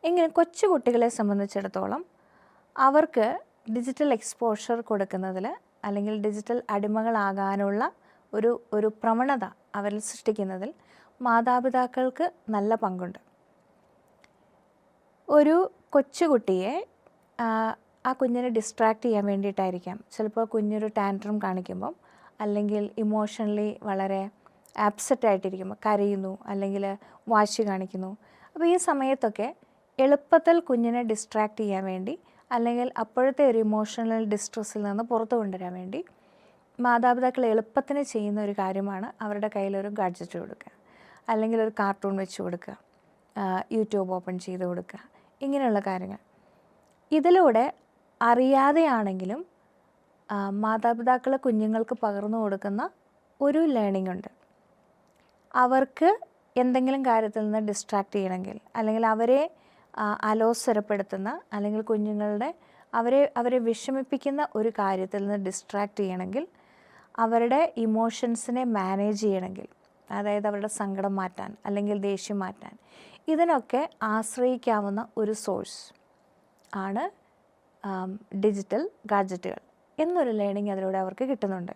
ഇങ്ങനെ കൊച്ചു കുട്ടികളെ സംബന്ധിച്ചിടത്തോളം അവർക്ക് ഡിജിറ്റൽ എക്സ്പോഷർ കൊടുക്കുന്നതിൽ അല്ലെങ്കിൽ ഡിജിറ്റൽ അടിമകളാകാനുള്ള ഒരു പ്രവണത അവരിൽ സൃഷ്ടിക്കുന്നതിൽ മാതാപിതാക്കൾക്ക് നല്ല പങ്കുണ്ട്. ഒരു കൊച്ചുകുട്ടിയെ ആ കുഞ്ഞിനെ ഡിസ്ട്രാക്റ്റ് ചെയ്യാൻ വേണ്ടിയിട്ടായിരിക്കാം ചിലപ്പോൾ കുഞ്ഞൊരു ടാൻട്രം കാണിക്കുമ്പം അല്ലെങ്കിൽ ഇമോഷണലി വളരെ ആപ്സെറ്റായിട്ടിരിക്കുമ്പോൾ കരയുന്നു അല്ലെങ്കിൽ വാശി കാണിക്കുന്നു. അപ്പോൾ ഈ സമയത്തൊക്കെ എളുപ്പത്തിൽ കുഞ്ഞിനെ ഡിസ്ട്രാക്റ്റ് ചെയ്യാൻ വേണ്ടി അല്ലെങ്കിൽ അപ്പോഴത്തെ ഒരു ഇമോഷണൽ ഡിസ്ട്രെസ്സിൽ നിന്ന് പുറത്തു കൊണ്ടുവരാൻ വേണ്ടി മാതാപിതാക്കൾ എളുപ്പത്തിന് ചെയ്യുന്ന ഒരു കാര്യമാണ് അവരുടെ കയ്യിലൊരു ഗാഡ്ജറ്റ് കൊടുക്കുക, അല്ലെങ്കിൽ ഒരു കാർട്ടൂൺ വെച്ച് കൊടുക്കുക, യൂട്യൂബ് ഓപ്പൺ ചെയ്ത് കൊടുക്കുക, ഇങ്ങനെയുള്ള കാര്യങ്ങൾ. ഇതിലൂടെ അറിയാതെയാണെങ്കിലും മാതാപിതാക്കൾ കുഞ്ഞുങ്ങൾക്ക് പകർന്നു കൊടുക്കുന്ന ഒരു ലേണിംഗ് ഉണ്ട്. അവർക്ക് എന്തെങ്കിലും കാര്യത്തിൽ നിന്ന് ഡിസ്ട്രാക്റ്റ് ചെയ്യണമെങ്കിൽ അല്ലെങ്കിൽ അവരെ അലോസരപ്പെടുത്തുന്ന അല്ലെങ്കിൽ കുഞ്ഞുങ്ങളുടെ അവരെ വിഷമിപ്പിക്കുന്ന ഒരു കാര്യത്തിൽ നിന്ന് ഡിസ്ട്രാക്റ്റ് ചെയ്യണമെങ്കിൽ, അവരുടെ ഇമോഷൻസിനെ മാനേജ് ചെയ്യണമെങ്കിൽ, അതായത് അവരുടെ സങ്കടം മാറ്റാൻ അല്ലെങ്കിൽ ദേഷ്യം മാറ്റാൻ, ഇതിനൊക്കെ ആശ്രയിക്കാവുന്ന ഒരു സോഴ്സ് ആണ് ഡിജിറ്റൽ ഗാഡ്ജറ്റുകൾ എന്നൊരു ലേണിംഗ് അതിലൂടെ അവർക്ക് കിട്ടുന്നുണ്ട്.